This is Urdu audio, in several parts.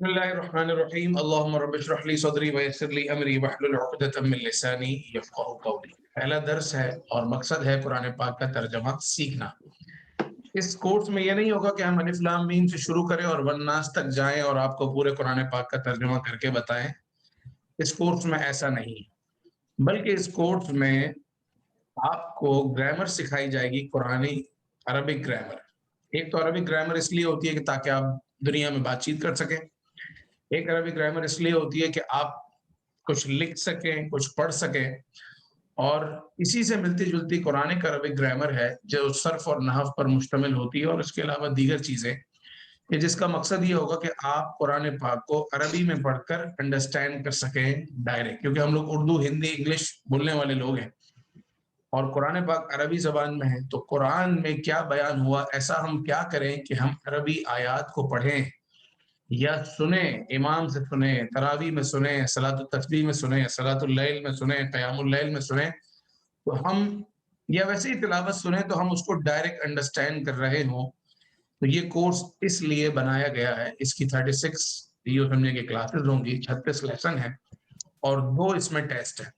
بسم اللہ الرحمن الرحیم اللہم رب اشرح لی صدری ویسر لی امری واحلل عقدۃ من لسانی یفقہوا قولی۔ پہلا درس ہے اور مقصد ہے قرآن پاک کا ترجمہ سیکھنا۔ اس کورس میں یہ نہیں ہوگا کہ ہم الف لام میم سے شروع کریں اور والناس تک جائیں اور آپ کو پورے قرآن پاک کا ترجمہ کر کے بتائیں۔ اس کورس میں ایسا نہیں، بلکہ اس کورس میں آپ کو گرامر سکھائی جائے گی، قرآنی عربک گرامر۔ ایک تو عربک گرامر اس لیے ہوتی ہے کہ تاکہ آپ دنیا میں بات چیت کر سکیں، ایک عربی گرامر اس لیے ہوتی ہے کہ آپ کچھ لکھ سکیں، کچھ پڑھ سکیں، اور اسی سے ملتی جلتی قرآن کا عربک گرامر ہے جو صرف اور نحو پر مشتمل ہوتی ہے، اور اس کے علاوہ دیگر چیزیں کہ جس کا مقصد یہ ہوگا کہ آپ قرآن پاک کو عربی میں پڑھ کر انڈرسٹینڈ کر سکیں ڈائریکٹ، کیونکہ ہم لوگ اردو، ہندی، انگلش بولنے والے لوگ ہیں اور قرآن پاک عربی زبان میں ہے، تو قرآن میں کیا بیان ہوا ایسا ہم کیا کریں کہ ہم عربی آیات کو پڑھیں یا سنیں، امام سے سنیں، تراویح میں سنیں، صلاۃ التسبیح میں سنیں، صلاۃ اللیل میں سنیں، قیام اللیل میں سنیں، تو ہم یا ویسے ہی تلاوت سنیں تو ہم اس کو ڈائریکٹ انڈرسٹینڈ کر رہے ہوں۔ تو یہ کورس اس لیے بنایا گیا ہے۔ اس کی 36 یہ سمجھے کہ کلاسز ہوں گی، 36 لیسن ہیں اور 2 اس میں ٹیسٹ ہیں۔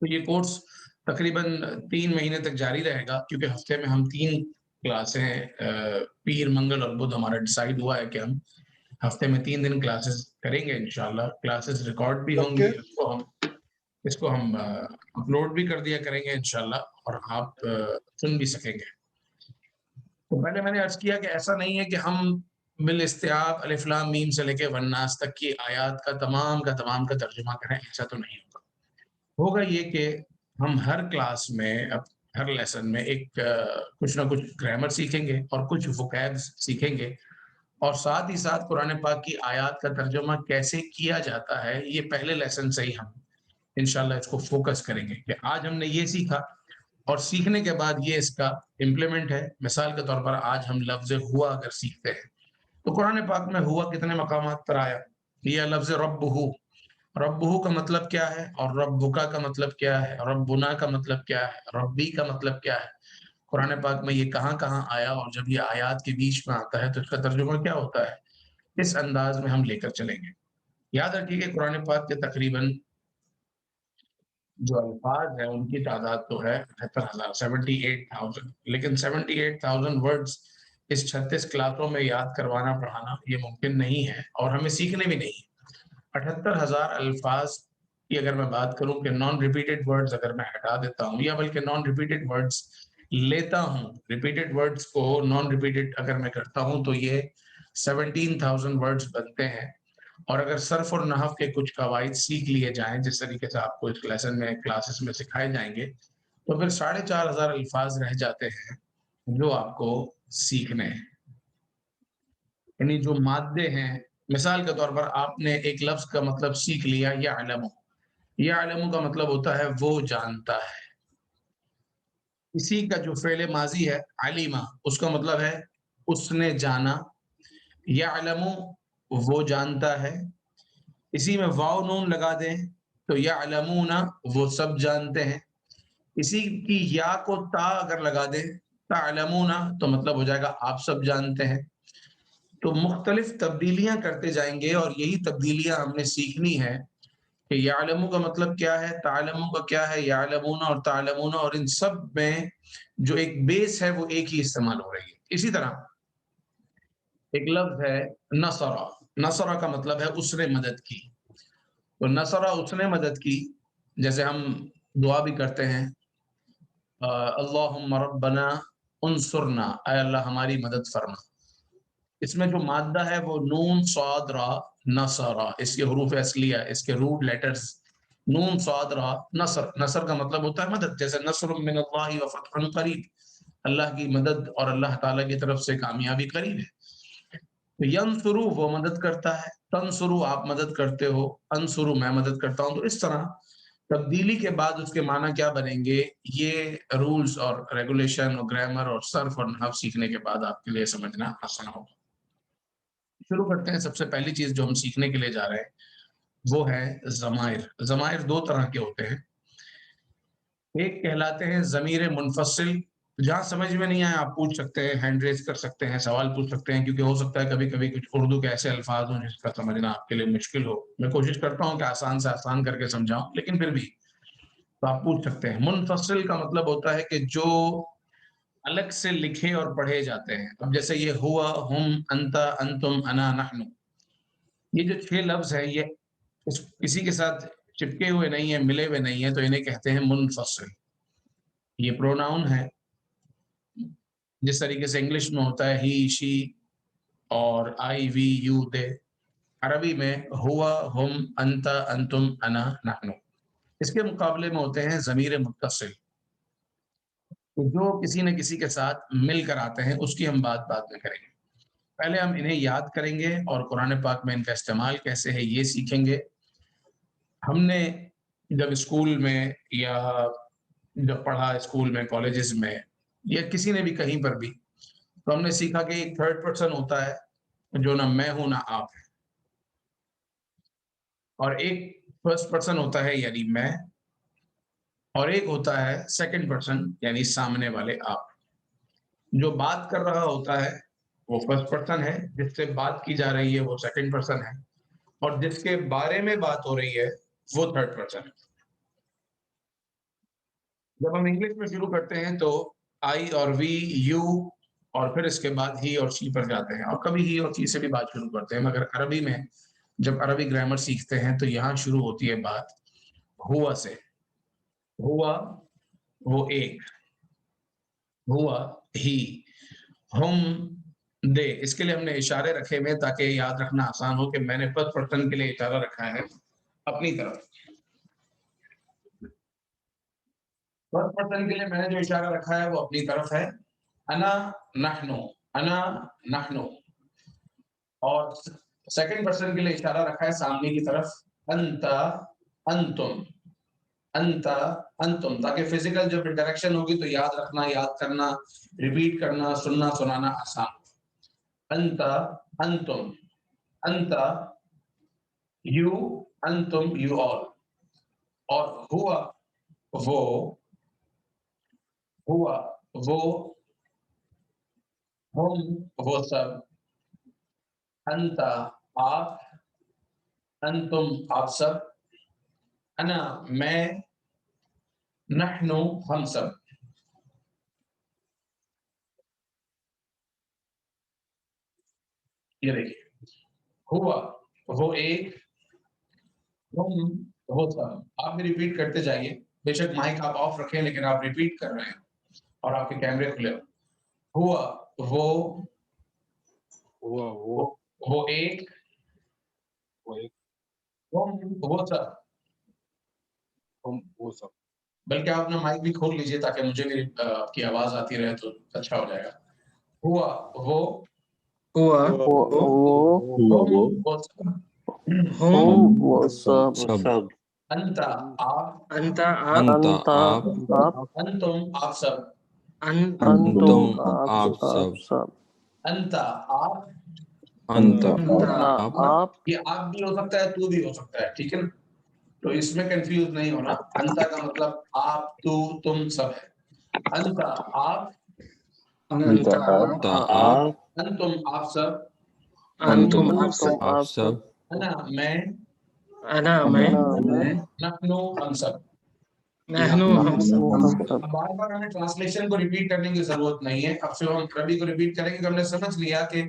تو یہ کورس تقریباً 3 مہینے تک جاری رہے گا، کیونکہ ہفتے میں ہم 3 کلاسیں، پیر، منگل اور بدھ ہمارا ڈیسائیڈ ہوا ہے کہ ہم ہفتے میں 3 دن کلاسز کریں گے انشاءاللہ۔ کلاسز ریکارڈ بھی ہوں اوکے گی، اس کو ہم اپلوڈ بھی کر دیا کریں گے انشاءاللہ، اور آپ سن بھی سکیں گے۔ تو پہلے میں نے عرض کیا کہ ایسا نہیں ہے کہ ہم بالاستیعاب الف لام میم سے لے کے والناس تک کی آیات کا تمام کا ترجمہ کریں، ایسا تو نہیں ہوگا۔ ہوگا یہ کہ ہم ہر کلاس میں، ہر لیسن میں ایک کچھ نہ کچھ گرامر سیکھیں گے اور کچھ وکیبز سیکھیں گے، اور ساتھ ہی ساتھ قرآن پاک کی آیات کا ترجمہ کیسے کیا جاتا ہے یہ پہلے لیسن سے ہی ہم انشاءاللہ اس کو فوکس کریں گے کہ آج ہم نے یہ سیکھا، اور سیکھنے کے بعد یہ اس کا امپلیمنٹ ہے۔ مثال کے طور پر آج ہم لفظ ہوا اگر سیکھتے ہیں تو قرآن پاک میں ہوا کتنے مقامات پر آیا، یہ لفظ ربہ، ربہ کا مطلب کیا ہے اور ربکا کا مطلب کیا ہے، ربنا کا مطلب کیا ہے، ربی کا مطلب کیا ہے، قرآن پاک میں یہ کہاں کہاں آیا، اور جب یہ آیات کے بیچ میں آتا ہے تو اس کا ترجمہ کیا ہوتا ہے، اس انداز میں ہم لے کر چلیں گے۔ یاد رکھیے کہ قرآن پاک کے تقریباً جو الفاظ ہیں ان کی تعداد تو ہے 78,000، 78,000، لیکن 78,000 ورڈز اس 36 کلاسوں میں یاد کروانا پڑھانا یہ ممکن نہیں ہے، اور ہمیں سیکھنے بھی نہیں۔ 78,000 الفاظ کی اگر میں بات کروں کہ نان ریپیٹڈ ورڈز اگر میں ہٹا دیتا ہوں، یا بلکہ نان ریپیٹڈ ورڈز لیتا ہوں، ریپیٹڈ ورڈز کو نان ریپیٹڈ اگر میں کرتا ہوں تو یہ 17,000 ورڈز بنتے ہیں۔ اور اگر صرف اور نحو کے کچھ قواعد سیکھ لیے جائیں جس طریقے سے آپ کو اس لیسن میں، کلاسز میں سکھائے جائیں گے، تو پھر 4,500 الفاظ رہ جاتے ہیں جو آپ کو سیکھنے ہیں، یعنی جو مادے ہیں۔ مثال کے طور پر آپ نے ایک لفظ کا مطلب سیکھ لیا، یعلم، یعلم کا مطلب ہوتا ہے وہ جانتا ہے۔ اسی کا جو فعل ماضی ہے علیمہ، اس کا مطلب ہے اس نے جانا، یعلم وہ جانتا ہے۔ اسی میں واو نون لگا دیں تو یعلمون وہ سب جانتے ہیں۔ اسی کی یا کو تا اگر لگا دیں تعلمون تو مطلب ہو جائے گا آپ سب جانتے ہیں۔ تو مختلف تبدیلیاں کرتے جائیں گے، اور یہی تبدیلیاں ہم نے سیکھنی ہے کہ یعلمو کا مطلب کیا ہے، تعلمو کا کیا ہے، یعلمون اور تعلمون، اور ان سب میں جو ایک بیس ہے وہ ایک ہی استعمال ہو رہی ہے۔ اسی طرح ایک لفظ ہے نصرہ، نصرہ کا مطلب ہے اس نے مدد کی، تو نصرہ اس نے مدد کی، جیسے ہم دعا بھی کرتے ہیں اللہم ربنا انصرنا، اے اللہ ہماری مدد فرما۔ اس میں جو مادہ ہے وہ نون صاد را، نصرہ، اس کے حروف اصلیہ، اس کے روٹ لیٹرز نون صاد را نصر، نصر کا مطلب ہوتا ہے مدد، جیسے نصر من اللہ و فتح قریب، اللہ کی مدد اور اللہ تعالیٰ کی طرف سے کامیابی قریب ہے۔ ینصرو وہ مدد کرتا ہے، تنصرو آپ مدد کرتے ہو، انصرو میں مدد کرتا ہوں۔ تو اس طرح تبدیلی کے بعد اس کے معنی کیا بنیں گے، یہ رولز اور ریگولیشن اور گرامر اور صرف اور نحو سیکھنے کے بعد آپ کے لیے سمجھنا آسان ہوگا۔ شروع کرتے ہیں۔ سب سے پہلی چیز جو ہم سیکھنے کے لیے جا رہے ہیں وہ ہے ضمائر۔ ضمائر 2 طرح کے ہوتے ہیں، ایک کہلاتے ہیں ضمیر منفصل جہاں سمجھ میں نہیں آئے آپ پوچھ سکتے ہیں، ہینڈ ریز کر سکتے ہیں، سوال پوچھ سکتے ہیں، کیونکہ ہو سکتا ہے کبھی کبھی کچھ اردو کے ایسے الفاظ ہوں جس کا سمجھنا آپ کے لیے مشکل ہو. میں کوشش کرتا ہوں کہ آسان سے آسان کر کے سمجھاؤں، لیکن پھر بھی تو آپ پوچھ سکتے ہیں. منفصل کا مطلب ہوتا ہے کہ جو الگ سے لکھے اور پڑھے جاتے ہیں. اب جیسے یہ ہوا، ہم، انت، انتم، انا، نحن، یہ جو 6 لفظ ہیں یہ کسی کے ساتھ چپکے ہوئے نہیں ہیں، ملے ہوئے نہیں ہیں، تو انہیں کہتے ہیں منفصل. یہ پروناؤن ہے. جس طریقے سے انگلش میں ہوتا ہے ہی، شی اور آئی، وی، یو، دے، عربی میں ہوا، ہم، انت، انتم، انا، نحن. اس کے مقابلے میں ہوتے ہیں ضمیر متصل، جو کسی نہ کسی کے ساتھ مل کر آتے ہیں. اس کی ہم بات بعد میں کریں گے. پہلے ہم انہیں یاد کریں گے اور قرآن پاک میں ان کا استعمال کیسے ہے یہ سیکھیں گے. ہم نے جب اسکول میں یا جب پڑھا اسکول میں، کالجز میں، یا کسی نے بھی کہیں پر بھی، تو ہم نے سیکھا کہ ایک تھرڈ پرسن ہوتا ہے جو نہ میں ہوں نہ آپ ہے، اور ایک فرسٹ پرسن ہوتا ہے یعنی میں، اور ایک ہوتا ہے سیکنڈ پرسن یعنی سامنے والے آپ. جو بات کر رہا ہوتا ہے وہ فرسٹ پرسن ہے، جس سے بات کی جا رہی ہے وہ سیکنڈ پرسن ہے، اور جس کے بارے میں بات ہو رہی ہے وہ تھرڈ پرسن ہے. جب ہم انگلش میں شروع کرتے ہیں تو آئی اور وی، یو، اور پھر اس کے بعد ہی اور شی پر جاتے ہیں، اور کبھی ہی اور شی سے بھی بات شروع کرتے ہیں. مگر عربی میں جب عربی گرامر سیکھتے ہیں تو یہاں شروع ہوتی ہے بات ہوا سے. ہوا وہ ایک، ہوا ہی، ہم دے. اس کے لیے ہم نے اشارے رکھے ہوئے تاکہ یاد رکھنا آسان ہو کہ میں نے فرسٹ پرسن کے لیے اشارہ رکھا ہے اپنی طرف. فرسٹ پرسن کے لیے میں نے جو اشارہ رکھا ہے وہ اپنی طرف ہے، انا، نحن، انا، نحن. اور سیکنڈ پرسن کے لیے اشارہ رکھا ہے سامنے کی طرف، انت، انتم، انت، انتم، تاکہ فزیکل جب انٹریکشن ہوگی تو یاد رکھنا، یاد کرنا، ریپیٹ کرنا، سننا سنانا آسان. انت، انتم، انت، یو، انتم، یو آل. اور ہوا وہ، ہوا وہ، ہم وہ سب، انت آپ، انتم آپ سب، انا میں، نحن ہم سب. یہ دیکھیے، ہوا وہ ایک، ہم وہ سب. آپ بھی ریپیٹ کرتے جائیے، بے شک مائک آپ آف رکھیں لیکن آپ ریپیٹ کر رہے ہیں اور آپ کے کیمرے کھلے ہو. ہوا وہ، ہوا وہ ایک، ہم وہ سب. ہم وہ سب. بلکہ آپ نے مائک بھی کھول لیجئے تاکہ مجھے بھی آپ کی آواز آتی رہے تو اچھا ہو جائے گا. ہوا وہ، ہوا ہم وہ سب، ہم وہ سب، انت آپ، انت آپ، انتم آپ سب، انتم آپ سب، انت آپ. انت انت آپ. یہ آپ بھی ہو سکتا ہے، تو بھی ہو سکتا ہے، ٹھیک ہے نا؟ تو اس میں کنفیوز نہیں ہونا. انتا کا مطلب آپ، تو، تم سب ہے. انتا آپ، انت آپ، انتم آپ سب، انتم آپ آپ سب، انا میں، انا میں، نحنو ہم سب. نحن ہم سب. اب بار بار ہمیں ٹرانسلیشن کو ریپیٹ کرنے کی ضرورت نہیں ہے. اب صرف ہم عربی کو ریپیٹ کریں گے کہ ہم نے سمجھ لیا کہ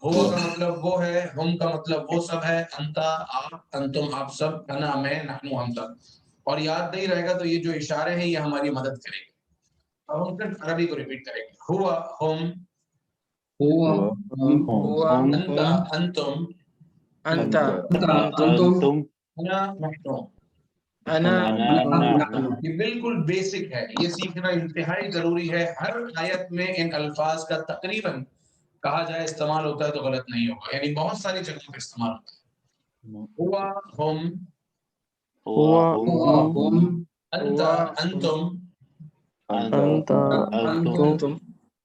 ہوا کا مطلب وہ ہے، ہم کا مطلب وہ سب ہے، انتا آپ، انتم آپ سب، انا میں، نحنو ہم سب. اور یاد نہیں رہے گا تو یہ جو اشارے ہیں یہ ہماری مدد کریں گے. اب ہم صرف عربی کو ریپیٹ کریں گے. ہوا ہم، ہوا انتا انتم، انت انتم، انا نحنو. انا یہ بالکل بیسک ہے، یہ سیکھنا انتہائی ضروری ہے. ہر آیت میں ان الفاظ کا تقریباً کہا جائے استعمال ہوتا ہے تو غلط نہیں ہوگا، یعنی بہت ساری جگہوں پہ استعمال ہوتا ہے. ہوا ہم، انتا انتم، انتم،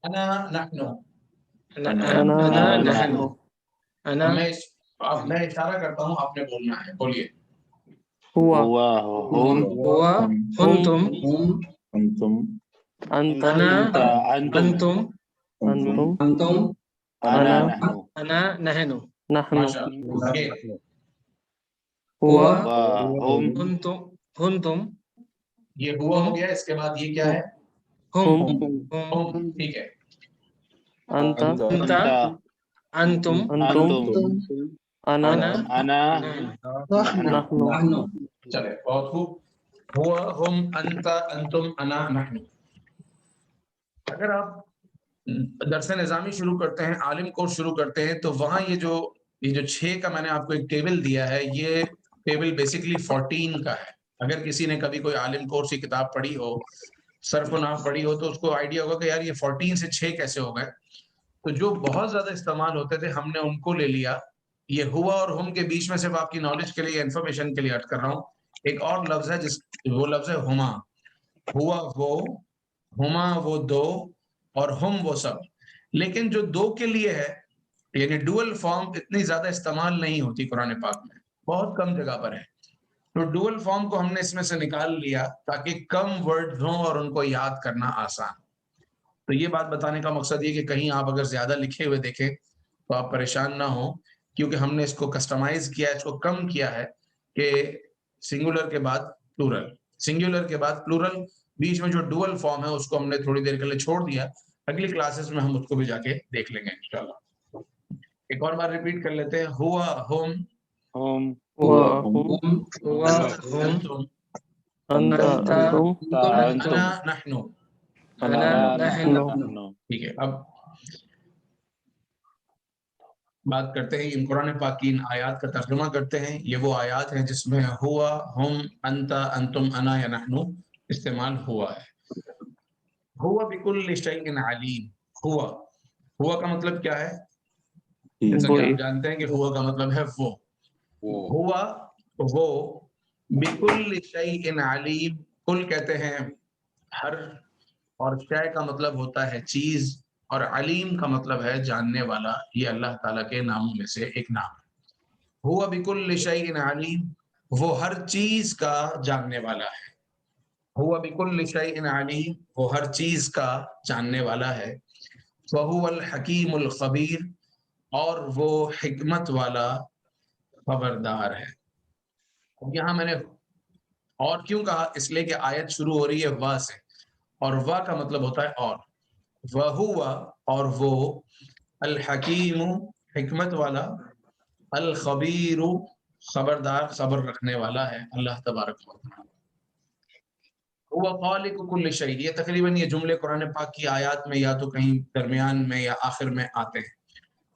انا نحنو. انا نحن، انا اب میں اشارہ کرتا ہوں، آپ نے بولنا ہے. بولیے. ہوا ہوا انتم، انتم، أنت أنا أنتم أنتم أنا نحن أنا نحن ماشاء اللہ. Again. هو وهم هنتم یہ ہوا ہو گیا, اس کے بعد یہ کیا ہے؟ هم ٹھیک ہے. أنت أنت أنتم أنا أنا نحن. چلے بہت خوب. ہوا, ہم, انت, انتم, انا, نحن. اگر آپ درس نظامی شروع کرتے ہیں, عالم کورس شروع کرتے ہیں, تو وہاں یہ جو 6 کا میں نے آپ کو ایک ٹیبل دیا ہے, یہ ٹیبل بیسیکلی 14 کا ہے. اگر کسی نے کبھی کوئی عالم کورس کی کتاب پڑھی ہو, صرف و نحو پڑھی ہو, تو اس کو آئیڈیا ہوگا کہ یار یہ 14 سے 6 کیسے ہو گئے. تو جو بہت زیادہ استعمال ہوتے تھے ہم نے ان کو لے لیا. یہ ہوا اور ہم کے بیچ میں صرف آپ کی نالج کے لیے, انفارمیشن کے لیے ایڈ کر رہا ہوں. ایک اور لفظ ہے وہ لفظ ہے ہما. ہوا وہ, ہما وہ دو, اور ہم وہ سب. لیکن جو 2 کے لیے ہے, یعنی ڈوئل فارم اتنی زیادہ استعمال نہیں ہوتی قرآن پاک میں, بہت کم جگہ پر ہے. تو ڈوئل فارم کو ہم نے اس میں سے نکال لیا تاکہ کم ورڈ ہوں اور ان کو یاد کرنا آسان. تو یہ بات بتانے کا مقصد یہ کہ کہیں آپ اگر زیادہ لکھے ہوئے دیکھیں تو آپ پریشان نہ ہوں, کیونکہ ہم نے اس کو کسٹمائز کیا ہے, اس کو کم کیا ہے کہ سنگولر کے بعد پلورل, سنگولر کے بعد پلورل, بیچ میں جو ڈوئل فارم ہے اس کو ہم نے تھوڑی دیر کے لیے چھوڑ دیا. اگلی کلاسز میں ہم اس کو بھی جا کے دیکھ لیں گے انشاءاللہ. ایک اور بار ریپیٹ کر لیتے ہیں. ہوا ہم, هم انتم, أنت انا نحن. أنا نحن. ٹھیک ہے. اب بات کرتے ہیں ان قرآن پاک کی ان آیات کا ترجمہ کرتے ہیں. یہ وہ آیات ہیں جس میں ہوا, ہم, انت, انتم, انا یا نحن استعمال ہوا ہے. ہوا بکل شیء علیم. ہوا کا مطلب کیا ہے؟ جیسا کہ آپ جانتے ہیں کہ ہوا کا مطلب ہے وہ. ہوا وہ, بکل شیء علیم, کل کہتے ہیں ہر, اور شے کا مطلب ہوتا ہے چیز, اور علیم کا مطلب ہے جاننے والا. یہ اللہ تعالیٰ کے ناموں میں سے ایک نام ہے. ہوا بکل شیء علیم, وہ ہر چیز کا جاننے والا ہے. ہوا بکل شیء علیم, وہ ہر چیز کا جاننے والا ہے. وہو الحکیم الخبیر, اور وہ حکمت والا خبردار ہے. اب یہاں میں نے اور کیوں کہا, اس لیے کہ آیت شروع ہو رہی ہے وا سے, اور وا کا مطلب ہوتا ہے اور. وہوا, اور وہ, الحکیم حکمت والا, الخبیر خبردار خبر رکھنے والا ہے اللہ تبارک و تعالی. هو خالق کل شیء, یہ تقریباً یہ جملے قرآن پاک کی آیات میں یا تو کہیں درمیان میں یا آخر میں آتے ہیں.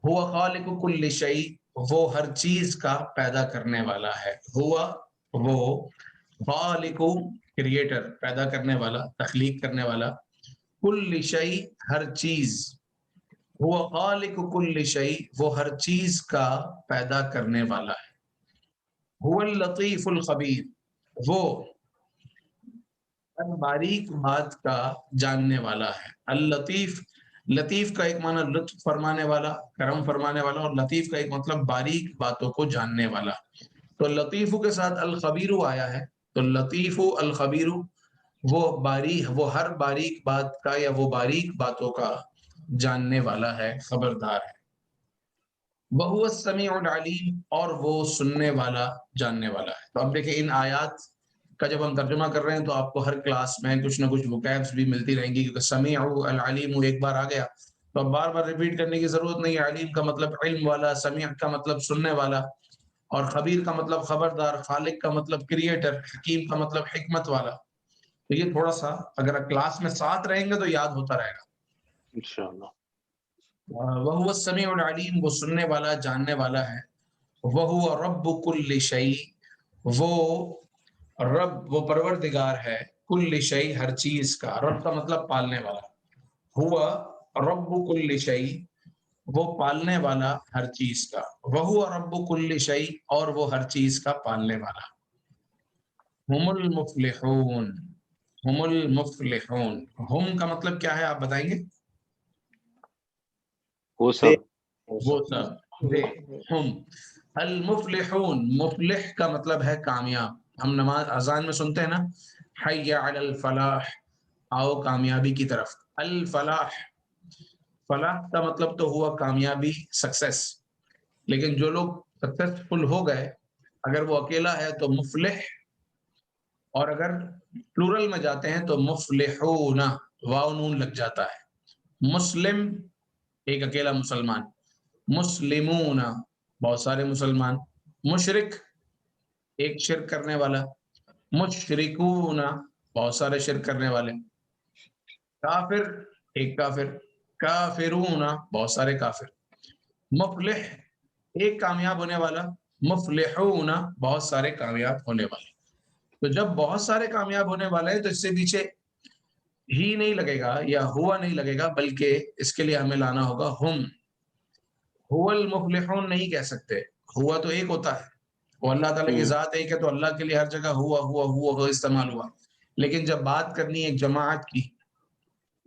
هو خالق کل شیء, وہ ہر چیز کا پیدا کرنے والا ہے. ہوا وہ, خالق کریٹر, پیدا کرنے والا, تخلیق کرنے والا, کل شیء ہر چیز, وہ خالق کل شیء, وہ ہر چیز کا پیدا کرنے والا ہے. هو اللطیف الخبیر, وہ ہر باریک بات کا جاننے والا ہے. اللطیف, لطیف کا ایک معنی لطف فرمانے والا, کرم فرمانے والا, اور لطیف کا ایک مطلب باریک باتوں کو جاننے والا. تو لطیف کے ساتھ الخبیر آیا ہے, تو لطیف الخبیر, وہ باریک, وہ ہر باریک بات کا یا وہ باریک باتوں کا جاننے والا ہے, خبردار ہے. وَهُوَ السَّمِيعُ الْعَلِيمُ, اور وہ سننے والا, جاننے والا ہے. تو اب دیکھیں ان آیات کا جب ہم ترجمہ کر رہے ہیں تو آپ کو ہر کلاس میں کچھ نہ کچھ وکیبس بھی ملتی رہیں گی, کیونکہ سمیع العلیم ایک بار آ گیا تو اب بار بار ریپیٹ کرنے کی ضرورت نہیں ہے. علیم کا مطلب علم والا, سمیع کا مطلب سننے والا, اور خبیر کا مطلب خبردار, خالق کا مطلب کریٹر, حکیم کا مطلب حکمت والا. تو یہ تھوڑا سا اگر کلاس میں ساتھ رہیں گے تو یاد ہوتا رہے گا انشاءاللہ. وَهُوَ السَّمِيعُ الْعَلِيمُ, وہ سننے والا, جاننے والا ہے. وَهُوَ رَبُّ كُلِّ شَيْءٍ, وہ رب, وہ پروردگار ہے, کل شیء ہر چیز کا. رب کا مطلب پالنے والا. ہوا رب کل شیء, وہ پالنے والا ہر چیز کا. وہو رب کل شیء, اور وہ ہر چیز کا پالنے والا. ہم المفلحون, ہم المفلحون, ہم کا مطلب کیا ہے آپ بتائیں گے؟ وہ سب, وہ سب, ہم المفلحون. مفلح کا مطلب ہے کامیاب. ہم نماز اذان میں سنتے ہیں نا, حی علی الفلاح, آؤ کامیابی کی طرف. الفلاح، فلاح کا مطلب تو ہوا کامیابی، سکسیس. لیکن جو لوگ سکسیسفل ہو گئے، اگر وہ اکیلا ہے تو مفلح، اور اگر پلورل میں جاتے ہیں تو مفلحون، واو نون لگ جاتا ہے. مسلم ایک اکیلا مسلمان، مسلمون بہت سارے مسلمان، مشرک ایک شرک کرنے والا، مشرکون بہت سارے شرک کرنے والے، کافر ایک کافر، کافرون بہت سارے کافر، مفلح ایک کامیاب ہونے والا، مفلحون بہت سارے کامیاب ہونے والے. تو جب بہت سارے کامیاب ہونے والے ہیں تو اس سے پیچھے ہی نہیں لگے گا یا ہوا نہیں لگے گا، بلکہ اس کے لیے ہمیں لانا ہوگا ہم. هو المفلحون نہیں کہہ سکتے، ہوا تو ایک ہوتا ہے، وہ اللہ تعالیٰ کی ذات ایک ہے تو اللہ کے لیے ہر جگہ ہوا استعمال ہوا. لیکن جب بات کرنی ہے ایک جماعت کی،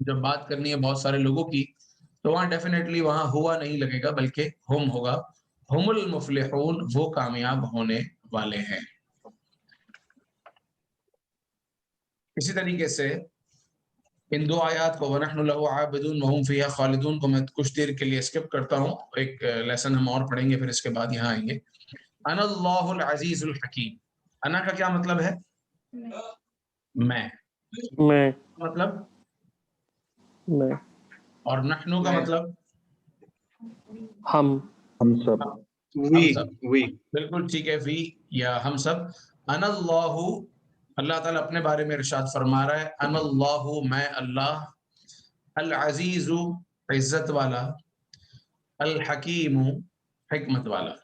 جب بات کرنی ہے بہت سارے لوگوں کی، تو وہاں ڈیفینیٹلی وہاں ہوا نہیں لگے گا بلکہ ہم ہوگا. ہم المفلحون وہ کامیاب ہونے والے ہیں. اسی طریقے سے ان دو آیات کو وَنَحْنُ لَهُ عَابِدُونَ وَهُمْ فِيهَا خَالِدُونَ کو میں کچھ دیر کے لیے اسکپ کرتا ہوں، ایک لیسن ہم اور پڑھیں گے پھر اس کے بعد یہاں آئیں گے. انا اللہ العزیز الحکیم. انا کا کیا مطلب ہے؟ میں. مطلب میں. اور نحنو کا مطلب ہم سب. ہم سب. بالکل ٹھیک ہے، وی یا ہم سب. انا اللہ، اللہ تعالیٰ اپنے بارے میں ارشاد فرما رہا ہے، انا اللہ میں اللہ، العزیز عزت والا، الحکیم حکمت والا.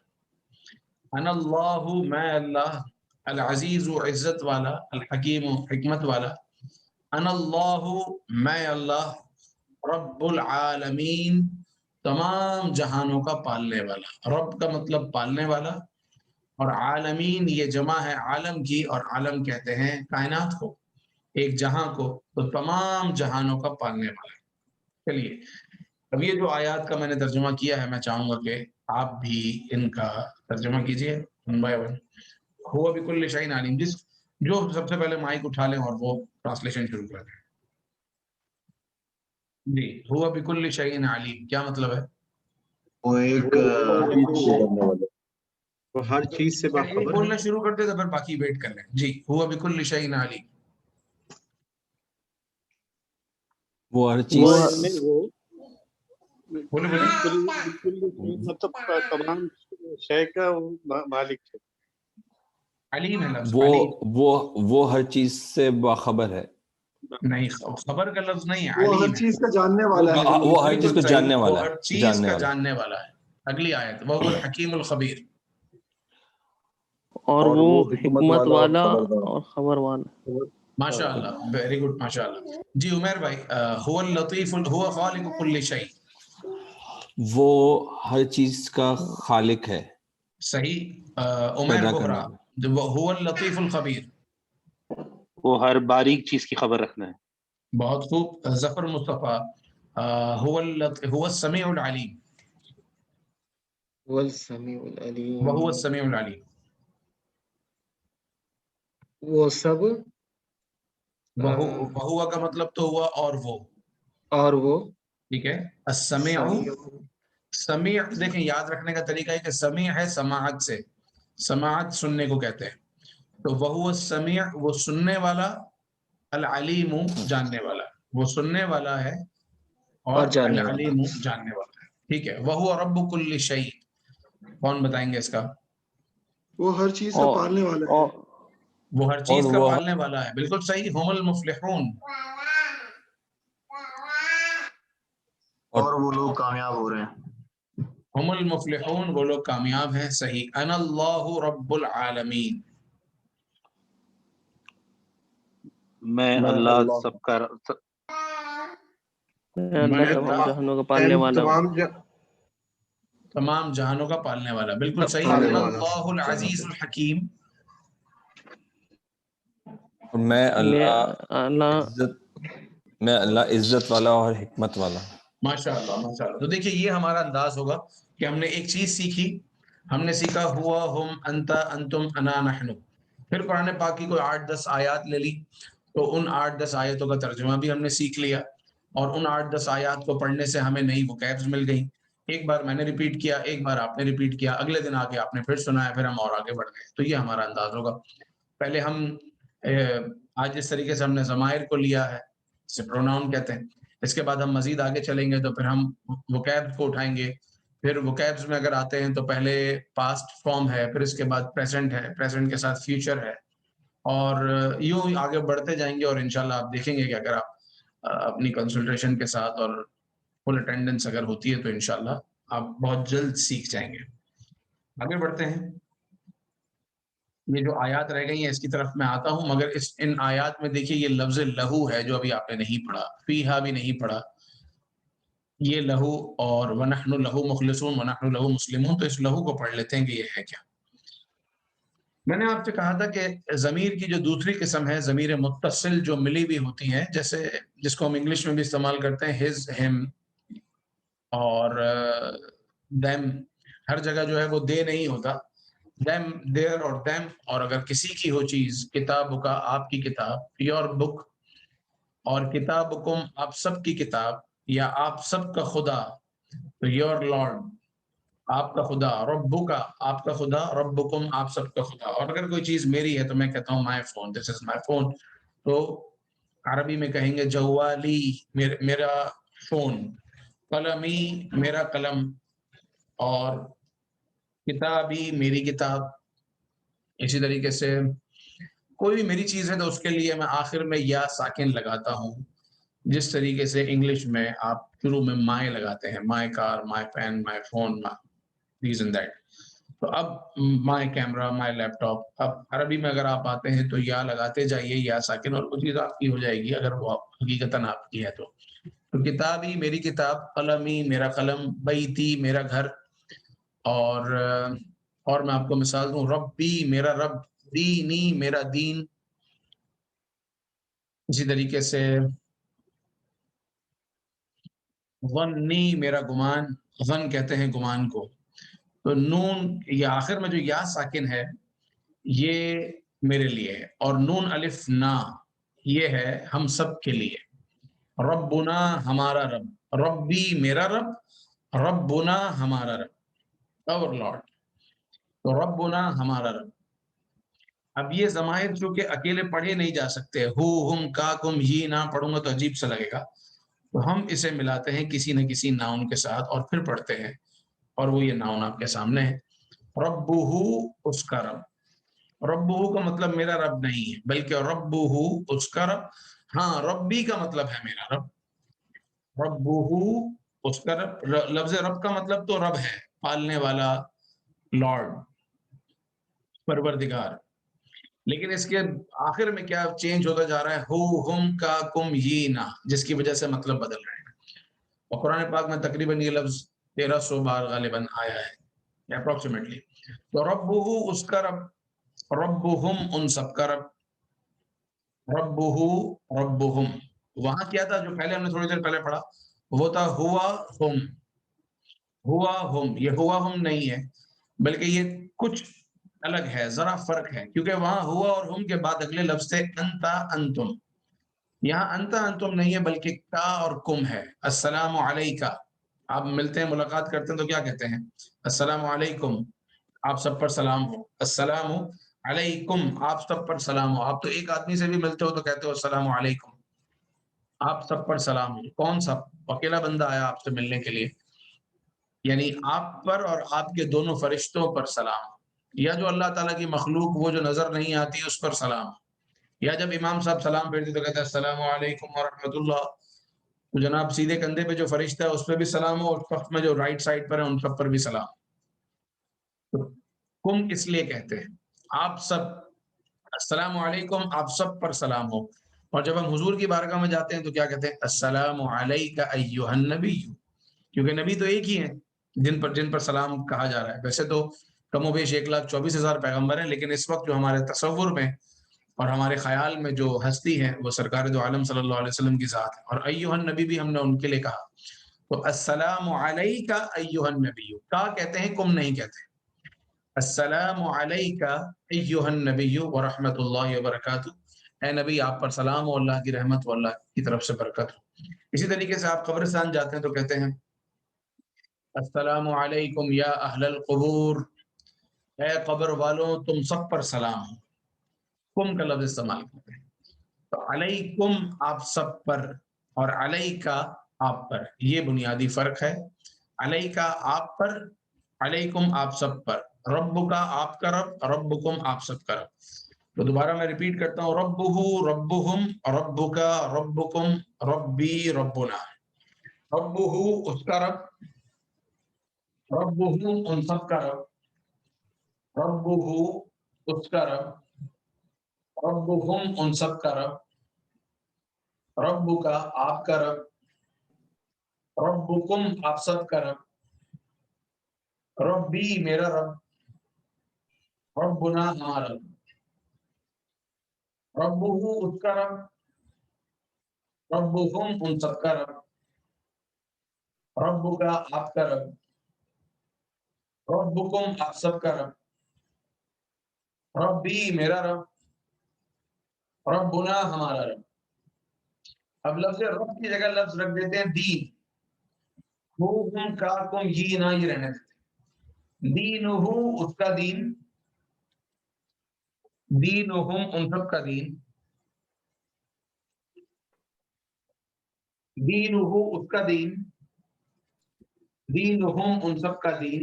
انا اللہ میں اللہ، العزیز عزت والا، الحکیم حکمت والا. انا اللہ میں اللہ، رب العالمین تمام جہانوں کا پالنے والا. رب کا مطلب پالنے والا، اور عالمین یہ جمع ہے عالم کی، اور عالم کہتے ہیں کائنات کو، ایک جہاں کو، تو تمام جہانوں کا پالنے والا. چلیے اب یہ جو آیات کا میں نے ترجمہ کیا ہے، میں چاہوں گا کہ آپ بھی ان کا ترجمہ کیجئے ون بائی ون. ہوا بکل شیء علیم، جس جو سب سے پہلے مائک اٹھا لیں اور وہ ٹرانسلیشن شروع کر دیں. جی، ہوا بکل شیء علیم کیا مطلب ہے؟ وہ ایک وہ ہر چیز سے باخبر بولنا شروع کر دے تو پھر باقی ویٹ کر لیں. جی، ہوا بکل شیء علیم. وہ ہر چیز بولے مطلب تمام شے کا مالک ہے. علیم ہے لفظ، علیم وہ ہر چیز سے باخبر ہے. نہیں، خبر کا لفظ نہیں ہے، وہ علیم ہر چیز کا جاننے والا ہے. وہ ہر چیز کو جاننے والا وہ ہے، ہر چیز کا جاننے والا ہے. اگلی آیت، وَهُوَ الْحَكِيمُ الْخَبِيرُ. اور وہ حکمت والا اور خبر والا. ماشاء اللہ، ویری گڈ، ماشاء اللہ. جی عمیر بھائی، هو اللطیف، هو خالق كل شيء. وہ ہر چیز کا خالق ہے، صحیح. عمیر بحرا، هو اللطیف الخبیر. وہ ہر باریک چیز کی خبر رکھنا ہے. بہت خوب. ظفر مصطفیٰ، هو السمیع العلیم. والسمیع العلیم. وهو السمیع العلیم. وہ سب، وہو کا مطلب تو ہوا اور وہ، اور وہ ٹھیک ہے. السمیع، سمیع دیکھیں یاد رکھنے کا طریقہ ہے کہ سمیع ہے سماعت سے، سماعت سننے کو کہتے ہیں. تو وہو السمیع وہ سننے والا، العلیم جاننے والا، وہ سننے والا ہے اور جاننے والا. العلیم جاننے والا ہے. ٹھیک ہے. وہو رب کل شیء، کون بتائیں گے اس کا؟ وہ ہر چیز کا پالنے والا ہے. وہ ہر چیز کا پالنے والا ہے. بالکل صحیح. ہم المفلحون، اور وہ لوگ کامیاب ہو رہے ہیں. ہم المفلحون وہ لوگ کامیاب ہیں. صحیح. انا اللہ رب العالمین. میں اللہ سب کا اللہ تمام جہانوں کا پالنے والا ہوں. تمام جہانوں کا پالنے والا. بالکل صحیح. انا اللہ العزیز الحکیم. میں اللہ عزت والا اور حکمت والا. ماشاء اللہ، ماشاء اللہ. تو دیکھیے یہ ہمارا انداز ہوگا کہ ہم نے ایک چیز سیکھی، ہم نے سیکھا ہوا، ہم، انت، انتم، انا، نحن. پھر قرآن پاک کی کوئی 8-10 آیات لے لی، تو ان 8-10 آیتوں کا ترجمہ بھی ہم نے سیکھ لیا، اور ان 8-10 آیات کو پڑھنے سے ہمیں نئی وکیبز مل گئیں. ایک بار میں نے ریپیٹ کیا، ایک بار آپ نے ریپیٹ کیا، اگلے دن آ کے آپ نے پھر سنایا، پھر ہم اور آگے بڑھ گئے. تو یہ ہمارا انداز ہوگا. پہلے ہم آج جس طریقے سے ہم نے ضمائر کو لیا ہے، اسے پروناؤن کہتے ہیں، اس کے بعد ہم مزید آگے چلیں گے تو پھر ہم وکیبز کو اٹھائیں گے. پھر وکیبز میں اگر آتے ہیں تو پہلے پاسٹ فارم ہے، پھر اس کے بعد پریزنٹ ہے، پریزنٹ کے ساتھ فیوچر ہے، اور یوں آگے بڑھتے جائیں گے. اور انشاءاللہ آپ دیکھیں گے کہ اگر آپ اپنی کنسلٹریشن کے ساتھ اور فل اٹینڈنس اگر ہوتی ہے تو انشاءاللہ آپ بہت جلد سیکھ جائیں گے. آگے بڑھتے ہیں. یہ جو آیات رہ گئی ہیں اس کی طرف میں آتا ہوں، مگر ان آیات میں دیکھیے یہ لفظ لہو ہے جو ابھی آپ نے نہیں پڑھا، فیہا بھی نہیں پڑھا. یہ لہو اور وَنَحْنُ لَهُ مُخْلِصُونَ وَنَحْنُ لَهُ مُسْلِمُونَ، تو اس لہو کو پڑھ لیتے ہیں کہ یہ ہے کیا. میں نے آپ سے کہا تھا کہ ضمیر کی جو دوسری قسم ہے، ضمیر متصل جو ملی ہوئی ہوتی ہیں، جیسے جس کو ہم انگلش میں بھی استعمال کرتے ہیں ہز، ہم اور دیم. ہر جگہ جو ہے وہ دے نہیں ہوتا، دیم، دیر اور دیم. اور اگر کسی کی ہو چیز، کتاب کا آپ کی کتاب، یور بک، اور کتابکم آپ سب کی کتاب، یا آپ سب کا خدا، تو یور لارڈ آپ کا خدا، ربو کا آپ کا خدا، ربکم آپ سب کا خدا. اور اگر کوئی چیز میری ہے تو میں کہتا ہوں my phone, this is my phone. تو عربی میں کہیں گے جوالی، میرا فون، قلمی میرا قلم، اور کتابی میری کتاب. اسی طریقے سے کوئی بھی میری چیز ہے تو اس کے لیے میں آخر میں یا ساکن لگاتا ہوں، جس طریقے سے انگلش میں آپ شروع میں مائی لگاتے ہیں، my car, my pen, my phone, these and that. تو اب مائی کیمرہ، مائی لیپ ٹاپ. اب عربی میں اگر آپ آتے ہیں تو یا لگاتے جائیے، یا ساکن، اور وہ چیز آپ کی ہو جائے گی اگر وہ حقیقتاً آپ کی ہے تو. تو کتابی میری کتاب، قلمی میرا قلم، بیتی میرا گھر، اور میں آپ کو مثال دوں، ربی میرا رب، دینی میرا دین. اسی طریقے سے ظنی میرا گمان، ظن کہتے ہیں گمان کو. تو نون، یہ آخر میں جو یا ساکن ہے یہ میرے لیے ہے، اور نون الف نا یہ ہے ہم سب کے لیے. ربنا ہمارا رب، ربی میرا رب، ربنا ہمارا رب، اور لارڈ. تو ربنا ہمارا رب. اب یہ ضمائر چونکہ اکیلے پڑھے نہیں جا سکتے، ہو، ہم، کا، کم، یہ نہ پڑھوں گا تو عجیب سا لگے گا، تو ہم اسے ملاتے ہیں کسی نہ کسی ناؤن کے ساتھ اور پھر پڑھتے ہیں، اور وہ یہ ناؤن آپ کے سامنے ہے. ربہ اس کا رب. ربہ کا مطلب میرا رب نہیں ہے، بلکہ ربہ اس کا رب. ہاں، ربی کا مطلب ہے میرا رب، ربہ اس کا رب. لفظ رب کا مطلب تو رب ہے، پالنے والا، لارڈ، پروردگار. لیکن اس کے آخر میں کیا چینج ہوتا جا رہا ہے، ہو، ہم، کا، کم، یہ نہ، جس کی وجہ سے مطلب بدل رہے ہیں. اور قرآن پاک میں تقریباً یہ لفظ 1300 بار غالباً آیا ہے اپروکسیمیٹلی. تو ربہ اس کا رب، ربہم ان سب کا رب، ربہ ربہم. وہاں کیا تھا جو پہلے ہم نے تھوڑی دیر پہلے پڑھا، وہ تھا ہوا ہم. ہوا ہم، یہ ہوا ہم نہیں ہے، بلکہ یہ کچھ الگ ہے، ذرا فرق ہے، کیونکہ وہاں ہوا اور ہم کے بعد اگلے لفظ تھے انتا انتم. یہاں انتا انتم نہیں ہے بلکہ کا اور کم ہے. السلام علیکہ، آپ ملتے ہیں، ملاقات کرتے ہیں تو کیا کہتے ہیں؟ السلام علیکم، آپ سب پر سلام ہو. السلام علیکم، آپ سب پر سلام ہو. آپ تو ایک آدمی سے بھی ملتے ہو تو کہتے ہو السلام علیکم، آپ سب پر سلام ہو. کون سا؟ اکیلا بندہ آیا آپ سے ملنے کے لیے، یعنی آپ پر اور آپ کے دونوں فرشتوں پر سلام. یا جو اللہ تعالیٰ کی مخلوق وہ جو نظر نہیں آتی اس پر سلام. یا جب امام صاحب سلام پھیرتے تو کہتے ہیں السلام علیکم ورحمۃ اللہ، تو جناب سیدھے کندھے پہ جو فرشتہ ہے اس پہ بھی سلام ہو، اور وقت میں جو رائٹ سائڈ پر ہے ان سب پر بھی سلام. تو کم اس لیے کہتے ہیں آپ سب، السلام علیکم آپ سب پر سلام ہو. اور جب ہم حضور کی بارگاہ میں جاتے ہیں تو کیا کہتے ہیں؟ السلام علیک ایھا النبی، کیونکہ نبی تو ایک ہی ہیں جن پر سلام کہا جا رہا ہے. ویسے تو کم و بیش 1,24,000 پیغمبر ہیں، لیکن اس وقت جو ہمارے تصور میں اور ہمارے خیال میں جو ہستی ہے وہ سرکار دو عالم صلی اللہ علیہ وسلم کی ذات ہے. اور ایھا النبی بھی ہم نے ان کے لیے کہا. تو السلام علیک ایھا النبی، کا کہتے ہیں، کم نہیں کہتے. السلام علیک ایھا النبی ورحمۃ اللہ وبرکاتہ، اے نبی آپ پر سلام ہو، اللہ کی رحمت ہو، اللہ کی طرف سے برکت ہو۔ اسی طریقے سے آپ قبرستان جاتے ہیں تو کہتے ہیں السلام علیکم یا اہل القبور، اے قبر والوں تم سب پر سلام ہو۔ کم کا لفظ استعمال کرتے ہیں، تو علیکم آپ سب پر اور علیکا آپ پر، یہ بنیادی فرق ہے۔ علیکا آپ پر، علیکم آپ سب پر، رب کا آپ کا رب، ربکم آپ سب کا رب۔ تو دوبارہ میں ریپیٹ کرتا ہوں، ربہ ربہم، رب کا ربکم، ربی ربنا۔ ربہ اس کا رب، ربہم ان سب کا رب، ربہ اس کا رب، ربہم ان سب کا رب، رب کا آپ کا رب، ربکم آپ سب کا رب، ربی میرا رب، ربنا ہمارا رب، ربہ اس کا رب، ربہم ان سب کا رب، رب کا آپ کا رب، ربکم آپ سب کا رب، ربی میرا رب، ربنا ہمارا رب۔ اب لفظ رب کی جگہ لفظ رکھ دیتے ہیں دین، ہم کا کم یہ نہ یہ رہنے دیتے، دین اس کا دین، دین ان سب کا دین، دین اس کا دین، دین ان سب کا دین،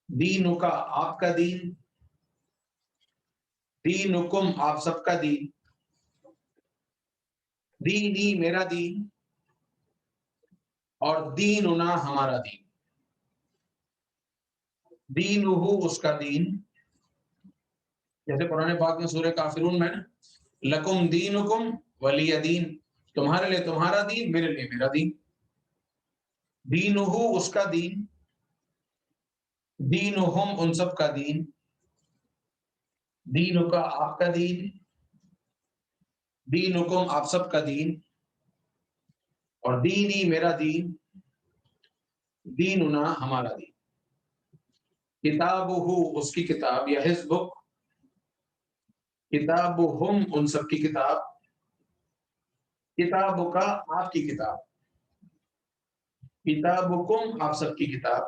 دین کا آپ کا دین، دینکم آپ سب کا دین، دینی میرا دین، اور دیننا ہمارا دین، دینہ اس کا دین، جیسے قرآن پاک میں سورہ کافرون میں لکم دینکم ولی دین، تمہارے لیے تمہارا دین، میرے لیے میرا دین۔ دینہ اس کا دین، دینہم ان سب کا دین، دین کا آپ کا دین، دینکم آپ سب کا دین، اور دینی میرا دین، دیننا ہمارا دین۔ کتابہ اس کی کتاب، یا حزبک، کتابہم ان سب کی کتاب، کتاب کا آپ کی کتاب، کتابکم آپ سب کی کتاب،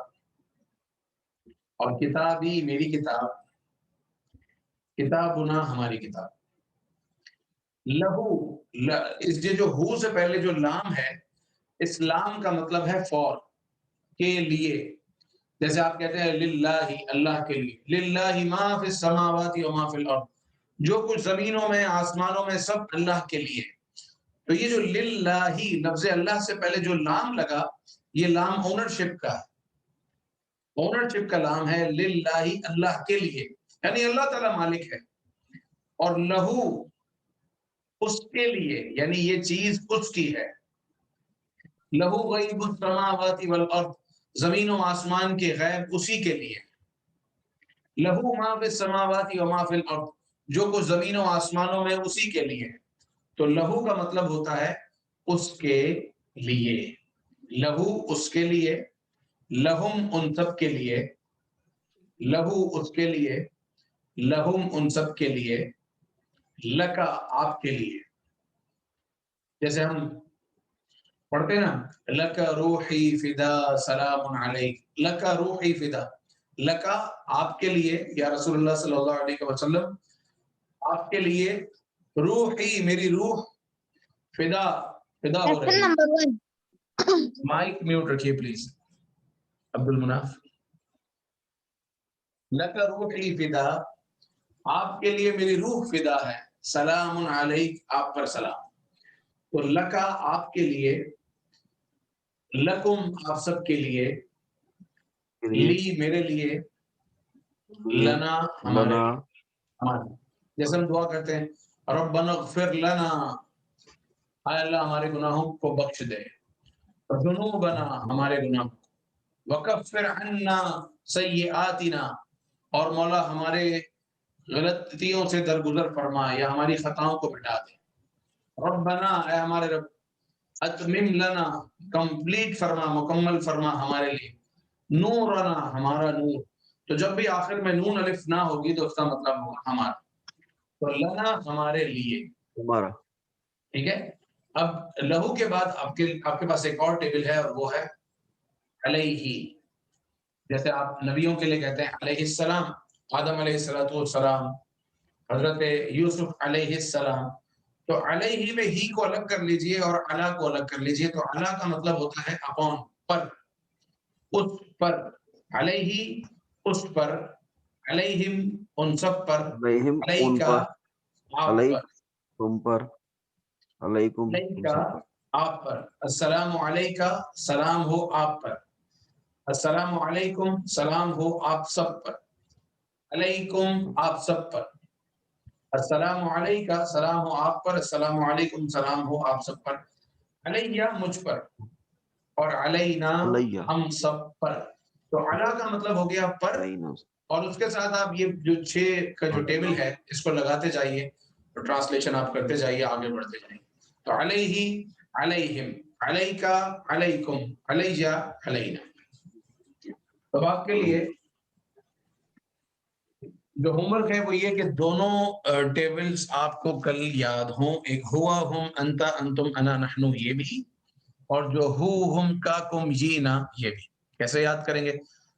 اور کتابی میری کتاب، کتابنا ہماری کتاب۔ لہو، اس جو ہو سے پہلے جو لام ہے، اس لام کا مطلب ہے فور، کے لیے۔ جیسے آپ کہتے ہیں للہ، اللہ کے لیے، للہ ما فی السماوات و ما فی الارض، جو کچھ زمینوں میں آسمانوں میں سب اللہ کے لیے۔ تو یہ جو للہ، لفظ اللہ سے پہلے جو لام لگا، یہ لام اونرشپ کا ہے، اونرشپ کا لام ہے، للہ اللہ کے لیے، یعنی اللہ تعالیٰ مالک ہے، اور لہو اس کے لیے، یعنی یہ چیز اس کی ہے۔ لہو غیب السماوات والارض، زمین و آسمان کے غیب اسی کے لیے۔ لہو ما فی السماوات و ما فی الارض، جو کچھ زمین و آسمانوں میں اسی کے لیے۔ تو لہو کا مطلب ہوتا ہے اس کے لیے، لہو اس کے لیے، لہم ان سب کے لیے، لہو اس کے لیے، لہم ان سب کے لیے، لکا آپ کے لیے۔ جیسے ہم پڑھتے ہیں نا، لکا روحی فدا سلام علیک، لکا روحی فدا، لکا آپ کے لیے یا رسول اللہ صلی اللہ علیہ وسلم، آپ کے لیے، روحی میری روح، فدا فدا ہو رہی ہے۔ مائک میوٹ رکھیے پلیز عبد المناف۔ لکا روحی فدا، آپ کے لیے میری روح فدا ہے، سلام علیک آپ پر سلام۔ تو لکا آپ کے لیے، لکم آپ سب کے لیے، لی میرے لیے، لنا ہمارے لیے۔ جیسے ہم دعا کرتے ہیں ربنا اغفر لنا، اے اللہ ہمارے گناہوں کو بخش دے، ذنوبنا ہمارے گناہوں کو، وکفر عنا سیئاتنا، اور مولا ہمارے غلطیوں سے درگزر فرما یا ہماری خطاؤں کو مٹا دے۔ ربنا اے ہمارے رب، اتمم لنا کمپلیٹ فرما، مکمل فرما ہمارے لیے، نورنا ہمارا نور۔ تو جب بھی آخر میں نون الف نہ ہوگی تو اس کا مطلب ہوگا ہمارا۔ تو لنا ہمارے لیے، ہمارا. ٹھیک ہے. اب لہو کے بعد آپ کے پاس ایک اور ٹیبل ہے اور وہ ہے علیہ. جیسے آپ نبیوں کے لیے کہتے ہیں علیہ السلام، آدم علیہ السلام، حضرت یوسف علیہ السلام. تو علیہ میں ہی کو الگ کر لیجئے اور علا کو الگ کر لیجئے. تو علا کا مطلب ہوتا ہے اپون، پر، اس پر. علیہ اس پر، علیہم ان سب پر، علیہم ان علیکا پر، آپ علیک پر، تم پر، علیکم تم علیکا سب پر. آپ پر. السلام علیکہ سلام ہو آپ پر. السلام علیکم سلام ہو آپ سب پر. علیکم آپ سب پر. السلام علیکہ سلام ہو آپ پر. السلام علیکم سلام ہو آپ سب پر. علیہ مجھ پر، اور علینا علیہ ہم سب پر. تو علا کا مطلب ہو گیا پر، علینا. اور اس کے ساتھ آپ یہ جو 6 کا جو ٹیبل ہے اس کو لگاتے جائیے، تو ٹرانسلیشن آپ کرتے جائیے، آگے بڑھتے جائیے. تو علیہ، علیہم، علیکا، علیکم، علیہ، علینا. اب آپ کے لیے جو ہوم ورک ہے وہ یہ کہ دونوں ٹیبلز آپ کو کل یاد ہوں. ایک ہوا، ہم، انتا، انتم، انا، نحنو، یہ بھی، اور جو ہو، ہم، کا، کم، ینا، یہ بھی. کیسے یاد کریں گے؟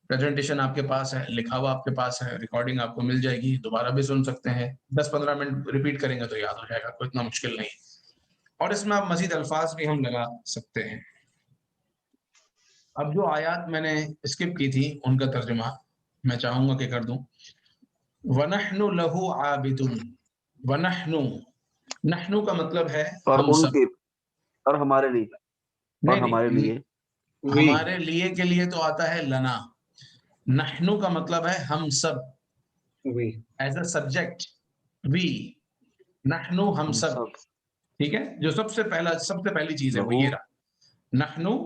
پریزنٹیشن آپ کے پاس ہے، لکھا ہوا آپ کے پاس ہے، ریکارڈنگ آپ کو مل جائے گی، دوبارہ بھی سن سکتے ہیں. 10-15 منٹ ریپیٹ کریں گے تو یاد ہو جائے گا، کوئی اتنا مشکل نہیں. اور اس میں آپ مزید الفاظ بھی ہم لگا سکتے ہیں. اب جو آیات میں نے اسکپ کی تھی ان کا ترجمہ میں چاہوں گا کہ کر دوں. وَنَحْنُ لَهُ عَابِدُونَ. وَنَحْنُ، نحنو کا مطلب ہے اور ہم ان سب. کے، اور ہمارے لیے، اور نہیں ہمارے نہیں، لیے. ہمارے لیے کے لیے تو آتا ہے لنا. نحنو کا مطلب ہے ہم سب، ایز اے سبجیکٹ. وی، نحنو ہم سب. ٹھیک ہے، جو سب سے پہلی چیز ہے وہ لہو یہ رہا، نحنو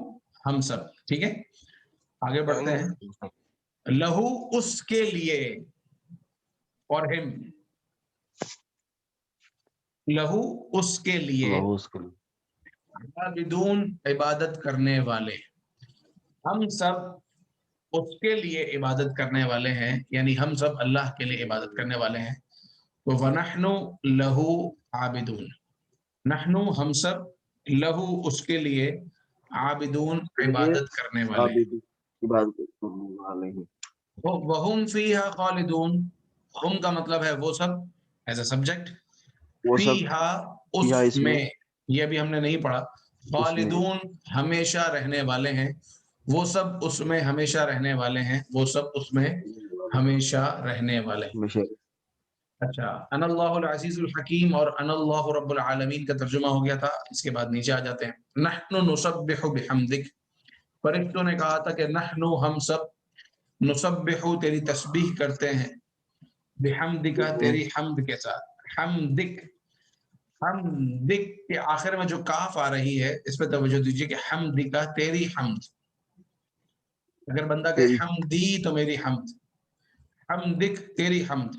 ہم سب. ٹھیک ہے، آگے بڑھتے ہیں. لہو اس کے لیے، اور ہم، لہو اس کے لیے، لہو اس کے لیے. عابدون عبادت کرنے والے. ہم سب اس کے لیے عبادت کرنے والے ہیں، یعنی ہم سب اللہ کے لیے عبادت کرنے والے ہیں. تو وَنَحْنُ لَهُ عَابِدُونَ. نحنو ہم سب، لہو اس کے لیے، عابدون عبادت کرنے والے ہیں. عابد، عبادت کرنے والے ہیں. وَهُمْ فِيهَا خَالِدُونَ. ہم کا مطلب ہے وہ سب، ایز اے سبجیکٹ. وہ سب فیہا فیہا اس اس میں، یہ بھی ہم نے نہیں پڑھا. اس میں خالدون ہمیشہ رہنے والے ہیں. وہ سب اس میں ہمیشہ رہنے والے ہیں. وہ سب اس میں ہمیشہ رہنے والے ہیں. ہمیشہ. اچھا، ان اللہ العزیز الحکیم اور ان اللہ رب العالمین کا ترجمہ ہو گیا تھا. اس کے بعد نیچے آ جاتے ہیں. نحن نسبح بحمدک. فرشتوں نے کہا تھا کہ نحن ہم سب، نسبح تیری تسبیح کرتے ہیں، بحمدک تیری حمد کے ساتھ. حمدک، حمدک کے آخر میں جو کاف آ رہی ہے اس پہ توجہ دیجیے کہ حمدک تیری حمد. اگر بندہ کہ تیری حمدی تو میری حمد، حمدک تیری حمد.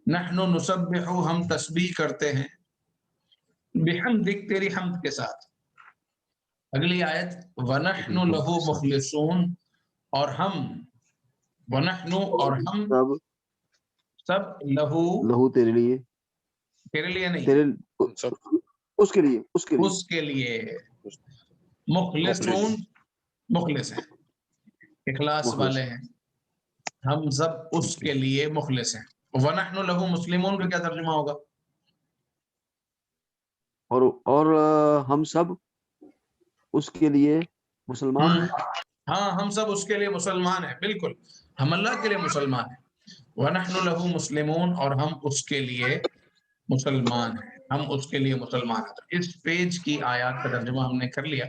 نحن نسبح ہم تسبیح کرتے ہیں، بحمدک تیری حمد کے ساتھ. اگلی آیت وَنَحْنُ حمد لَهُ کے ساتھ. مُخْلِصُونَ. اور ہم، وَنَحْنُ اور ہم سب سب، لہو لہو تیرے لیے، تیرے لیے نہیں، تیرے اس کے لیے، اس کے لیے اس کے لیے. مخلص. مخلصون، مخلص ہیں، اخلاص مخلص. والے ہیں. ہم سب اس کے لیے مخلص ہیں. وَنَحْنُ لَهُ مُسْلِمُونَ کا کیا ترجمہ ہوگا؟ اور ہم سب اس کے لیے مسلمان ہیں. ہاں، ہم سب اس کے لیے مسلمان ہیں. بالکل، ہم اللہ کے لیے مسلمان ہیں. وَنَحْنُ لَهُ مُسْلِمُونَ اور ہم اس کے لیے مسلمان ہیں. ہم اس کے لیے مسلمان ہیں. تو اس پیج کی آیات کا ترجمہ ہم نے کر لیا.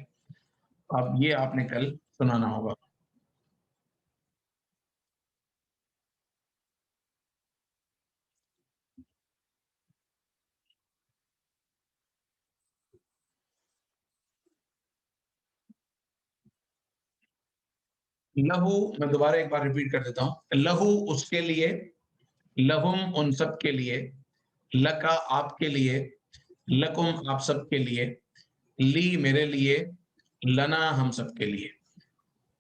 اب یہ آپ نے کل سنانا ہوگا. لہو، میں دوبارہ ایک بار ریپیٹ کر دیتا ہوں. لہو اس کے لیے، لہم ان سب کے لیے، لکا آپ کے لیے، لکم آپ سب کے لیے، لی میرے لیے، لنا ہم سب کے لیے.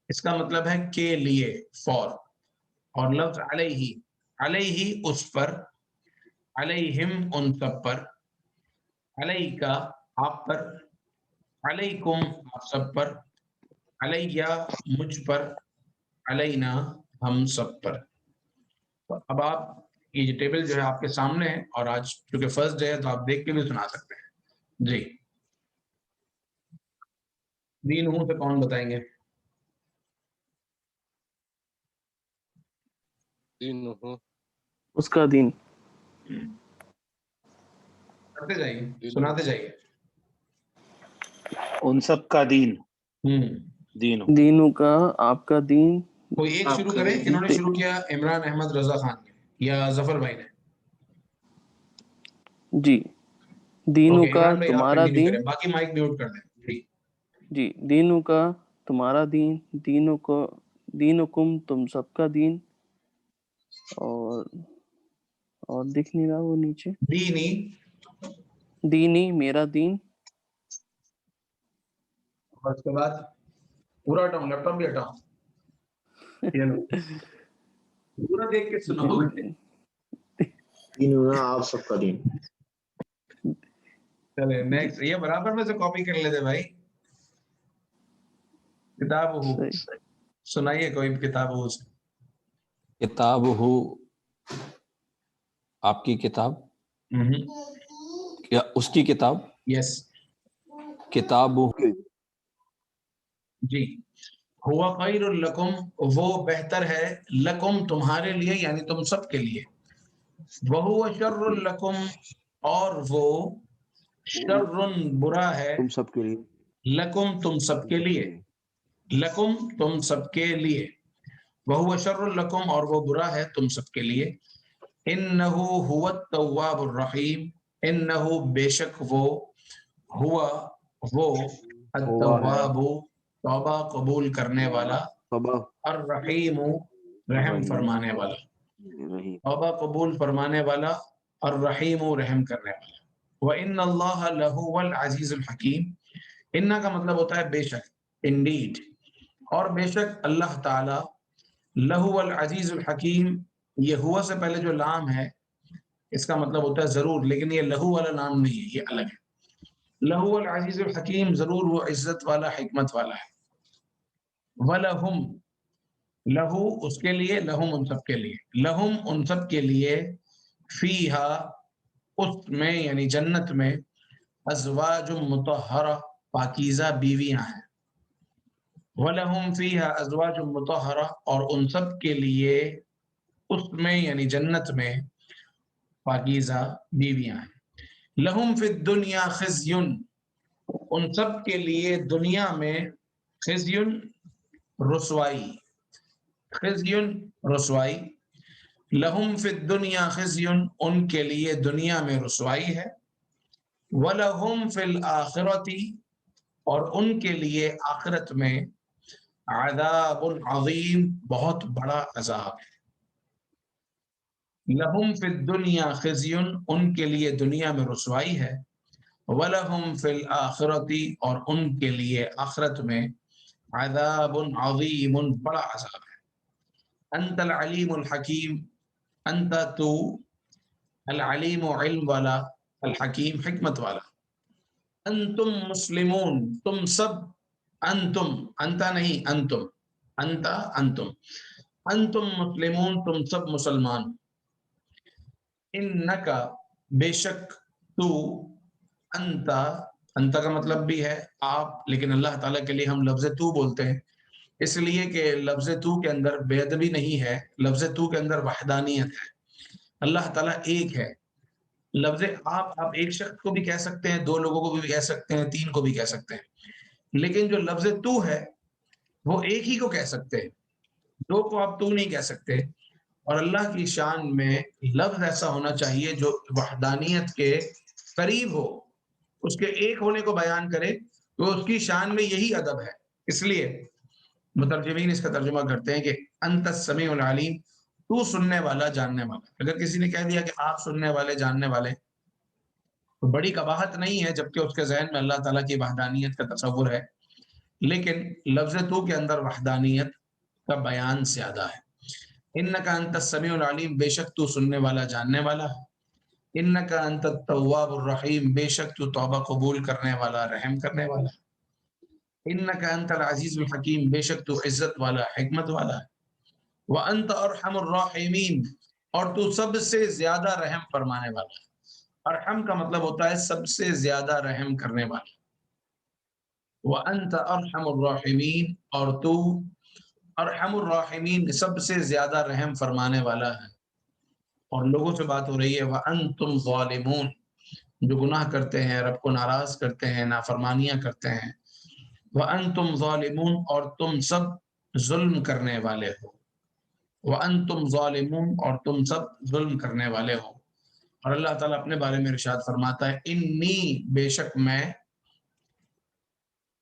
اس کا مطلب ہے کے لیے، فور. اور لفظ علیہ، علیہ اس پر، علیہم ان سب پر، علیکا آپ پر، علیکم آپ سب پر، علیہ مجھ پر، علینا ہم سب پر۔ اب آپ یہ ٹیبل جو ہے آپ کے سامنے ہے، اور آج چونکہ فرسٹ ڈے ہے تو آپ دیکھ کے بھی سنا سکتے ہیں۔ جی دین ہوں سے کون بتائیں گے؟ اس کا دین، کرتے جائیے، سناتے جائیے۔ ان سب کا دین، دین دینوں کا، آپ کا دین۔ کوئی ایک آپ شروع کا کرے، دین۔ انہوں نے شروع کیا عمران احمد رضا خان نے یا ظفر بھائی نے؟ جی دینوں اوکے، کا عمران بھائی آپ تمہارا کنٹینیو دین، کریں، باقی مائک میوٹ کر دیں۔ جی جی دینوں کا تمہارا دین، دینوں کو، دینکم تم سب کا دین، اور دکھ نہیں رہا وہ نیچے، دینی، دینی میرا دین، اور اس کے بعد پورا ہٹاؤں، لیپ ٹاپ بھی ہٹاؤں، یہ لو پورا دیکھ کے سناؤ گے۔ دین ہونا آپ سب کا دین۔ چلے نیکسٹ، یہ برابر میں سے کاپی کر لیتے بھائی۔ کتاب ہو، صحیح۔ سنائیے کوئی کتاب ہو سے۔ کتاب ہو، آپ کی کتاب، کیا اس کی کتاب؟ یس کتاب ہو، جی، ہوا خیر لکم، وہ بہتر ہے، لکم تمہارے لیے یعنی تم سب کے لیے، وہو شر لکم، اور وہ شر برا ہے، تم سب کے لیے، لکم تم سب کے لیے، لکم تم سب کے لیے، وہو شر لکم، اور وہ برا ہے تم سب کے لیے، انہو هو التواب الرحیم، انہو بے شک وہ، ہوا وہ، ہوا ہے التواب توبہ قبول کرنے والا، توبہ الرحیم رحم الرحیم، فرمانے والا، رحیم۔ توبہ قبول فرمانے والا، الرحیم رحم کرنے والا۔ وَإِنَّ اللَّهَ لَهُوَ الْعَزِيزُ الْحَكِيمُ، ان کا مطلب ہوتا ہے بے شک، انڈیڈ، اور بے شک اللہ تعالی، لہو العزیز الحکیم، یہ ہوا سے پہلے جو لام ہے اس کا مطلب ہوتا ہے ضرور، لیکن یہ لہو والا نام نہیں ہے، یہ الگ ہے۔ لہو العزیز الحکیم، ضرور وہ عزت والا حکمت والا ہے۔ وَلَهُمْ، لہو اس کے لیے، لہم ان سب کے لیے، لہم ان سب کے لیے، فیہا اس میں یعنی جنت میں، ازواج مطہرہ پاکیزہ بیویاں ہیں، وَلَهُمْ فِيهَا أَزْوَاجٌ مُطَهَّرَةٌ، اور ان سب کے لیے اس میں یعنی جنت میں پاکیزہ بیویاں ہیں۔ لَهُمْ فِي الدُّنْيَا خِزْيٌ، ان سب کے لیے دنیا میں، خزیٌ رسوائی، خزیٌ رسوائی، لَهُمْ فِي الدُّنْيَا خِزْيٌ، ان کے لیے دنیا میں رسوائی ہے، وَلَهُمْ فِي الْآخِرَةِ، اور ان کے لیے آخرت میں، عذاب عظیم بہت بڑا عذاب ہے۔ لہم فی الدنیا خزی، ان کے لیے دنیا میں رسوائی ہے، ولہم فی الآخرۃ، اور ان کے لیے آخرت میں، عذاب عظیم بڑا عذاب ہے۔ انت العلیم الحکیم، انت تو، العلیم علم والا، الحکیم حکمت والا۔ انتم مسلمون، تم سب، انتم، انتا نہیں انتم، انتا انتم، انتم مسلمون تم سب مسلمان، انکا بے شک تو، انتا، انتا کا مطلب بھی ہے آپ، لیکن اللہ تعالیٰ کے لیے ہم لفظ تو بولتے ہیں، اس لیے کہ لفظ تو کے اندر بے ادبی نہیں ہے، لفظ تو کے اندر وحدانیت ہے، اللہ تعالیٰ ایک ہے۔ لفظ آپ ایک شخص کو بھی کہہ سکتے ہیں، دو لوگوں کو بھی کہہ سکتے ہیں، تین کو بھی کہہ سکتے ہیں، لیکن جو لفظ تو ہے وہ ایک ہی کو کہہ سکتے ہیں، دو کو آپ تو نہیں کہہ سکتے۔ اور اللہ کی شان میں لفظ ایسا ہونا چاہیے جو وحدانیت کے قریب ہو، اس کے ایک ہونے کو بیان کرے، تو اس کی شان میں یہی ادب ہے۔ اس لیے مترجمین اس کا ترجمہ کرتے ہیں کہ انت السمیع العلیم، تو سننے والا جاننے والا۔ اگر کسی نے کہہ دیا کہ آپ سننے والے جاننے والے، تو بڑی قباحت نہیں ہے، جبکہ اس کے ذہن میں اللہ تعالیٰ کی وحدانیت کا تصور ہے، لیکن لفظ تو کے اندر وحدانیت کا بیان زیادہ ہے۔ انکا انت السمیع العلیم، بے شک تو سننے والا جاننے والا ہے۔ انک انت التواب الرحیم، بے شک تو توبہ قبول کرنے والا رحم کرنے والا ہے. انک انت العزیز الحکیم، بے شک تو عزت والا حکمت والا ہے. وانت ارحم الراحمین، اور تو سب سے زیادہ رحم فرمانے والا ہے. ارحم کا مطلب ہوتا ہے سب سے زیادہ رحم کرنے والا. وانت ارحم الراحمین، اور تو ارحم الراحمین سب سے زیادہ رحم فرمانے والا ہے. اور لوگوں سے بات ہو رہی ہے وانتم ظالمون، جو گناہ کرتے ہیں، رب کو ناراض کرتے ہیں، نافرمانیاں کرتے ہیں. وانتم ظالمون، اور تم سب ظلم کرنے والے ہو. وانتم ظالمون، اور تم سب ظلم کرنے والے ہو. اور اللہ تعالیٰ اپنے بارے میں ارشاد فرماتا ہے انی، بے شک میں،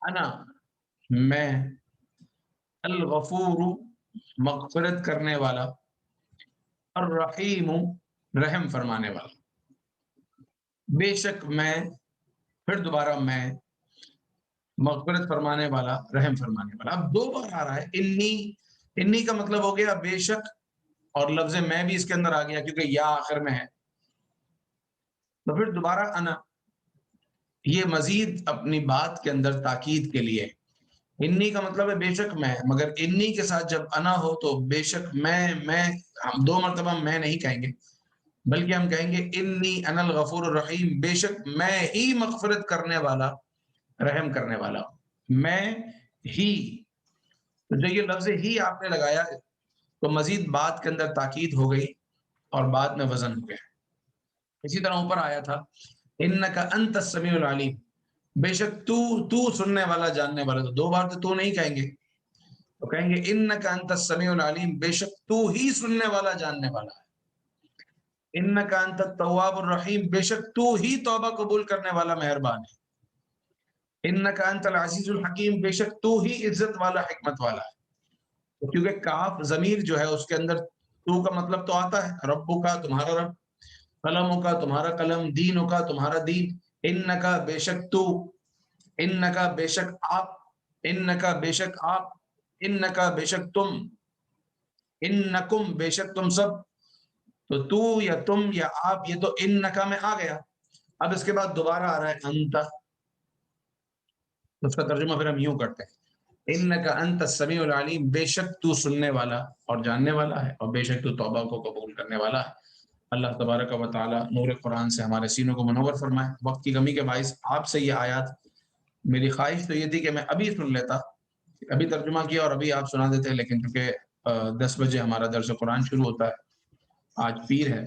انا، میں، الغفور، مغفرت کرنے والا، الرحیم، رحم فرمانے والا. بے شک میں، پھر دوبارہ میں، مغفرت فرمانے والا، رحم فرمانے والا. اب دو بار آ رہا ہے انی. انی کا مطلب ہو گیا بے شک، اور لفظ میں بھی اس کے اندر آ گیا کیونکہ یا آخر میں ہے. تو پھر دوبارہ انا، یہ مزید اپنی بات کے اندر تاکید کے لیے. انی کا مطلب ہے بے شک میں، مگر انی کے ساتھ جب انا ہو تو بے شک میں ہم دو مرتبہ میں نہیں کہیں گے، بلکہ ہم کہیں گے انی انا الغفور الرحیم، بے شک میں ہی مغفرت کرنے والا، رحم کرنے والا ہوں. میں ہی، تو جو یہ لفظ ہی آپ نے لگایا تو مزید بات کے اندر تاکید ہو گئی اور بعد میں وزن ہو گیا. اسی طرح اوپر آیا تھا انک انت السمیع العلیم، بے شک تو سننے والا جاننے والا. تو دو بار تو نہیں کہیں گے، تو کہیں گے انک انت السمیع العلیم، بے شک تو ہی سننے والا جاننے والا ہے. انک انت التواب الرحیم، بے شک تو ہی توبہ قبول کرنے والا مہربان ہے. انک انت العزیز الحکیم، بے شک تو ہی عزت والا حکمت والا ہے. کیونکہ کاف ضمیر جو ہے اس کے اندر تو کا مطلب تو آتا ہے ربو کا، تمہارا رب، قلم کا، تمہارا قلم، دین کا، تمہارا دین. ان کا، بے شک تو، ان کا، بے شک آپ، ان کا، بے شک آپ، ان کا، بے شک تم، انکم، بے شک تم سب. تو یا تم یا آپ، یہ تو ان کا میں آ گیا. اب اس کے بعد دوبارہ آ رہا ہے انت. اس کا ترجمہ پھر ہم یوں کرتے ہیں انک انت السمیع العلیم، بے شک تو سننے والا اور جاننے والا ہے، اور بے شک تو توبہ کو قبول کرنے والا ہے. اللہ تبارک و تعالی نور قرآن سے ہمارے سینوں کو منور فرمائے. وقت کی کمی کے باعث آپ سے یہ آیات، میری خواہش تو یہ تھی کہ میں ابھی سن لیتا، ابھی ترجمہ کیا اور ابھی آپ سنا دیتے، لیکن کیونکہ 10 بجے ہمارا درس قرآن شروع ہوتا ہے، آج پیر ہے.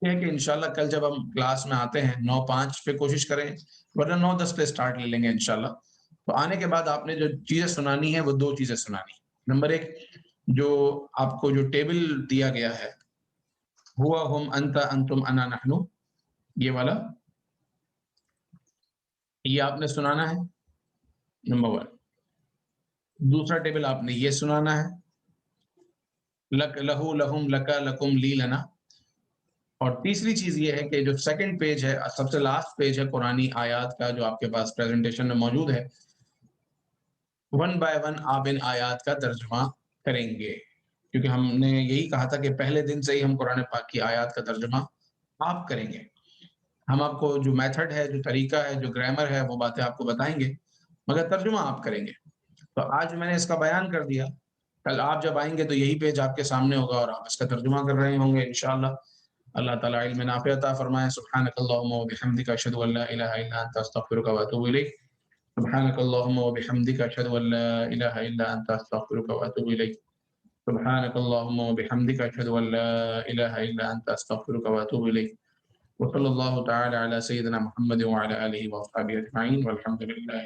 یہ ہے کہ انشاءاللہ کل جب ہم کلاس میں آتے ہیں 9:05 پہ کوشش کریں، ورنہ 9:10 پہ سٹارٹ لے لیں گے انشاءاللہ. تو آنے کے بعد آپ نے جو چیزیں سنانی ہیں وہ دو چیزیں سنانی. نمبر ایک، جو آپ کو جو ٹیبل دیا گیا ہے ہوا ہم انت انتم انا نحن، یہ والا، یہ آپ نے سنانا ہے نمبر 1. دوسرا ٹیبل آپ نے یہ سنانا ہے لک، لہو، لہم، لکا، لکم، لی، لنا. اور تیسری چیز یہ ہے کہ جو سیکنڈ پیج ہے، سب سے لاسٹ پیج ہے قرآنی آیات کا جو آپ کے پاس پریزنٹیشن میں موجود ہے، 1 بائی 1 آپ ان آیات کا ترجمہ کریں گے. کیونکہ ہم نے یہی کہا تھا کہ پہلے دن سے ہی ہم قرآن پاک کی آیات کا ترجمہ آپ کریں گے. ہم آپ کو جو میتھڈ ہے، جو طریقہ ہے، جو گرامر ہے، وہ باتیں آپ کو بتائیں گے، مگر ترجمہ آپ کریں گے. تو آج میں نے اس کا بیان کر دیا، کل آپ جب آئیں گے تو یہی پیج آپ کے سامنے ہوگا اور آپ اس کا ترجمہ کر رہے ہوں گے انشاءاللہ. اللہ تعالیٰ علم نافع عطا فرمائے. سبحانک اللہم و بحمدک، اشہد ان لا الہ الا انت، استغفرک و اتوب الیک. سبحانک اللہم و بحمدک، اشہد ان لا الہ الا انت، استغفرک و اتوب الیک. سبحانک اللہم و بحمدک، اشہد ان لا الہ الا انت، استغفرک و اتوب الیک. وصلی اللہ تعالی علی سیدنا محمد وعلی آلہ وصحبہ اجمعین، والحمد للہ.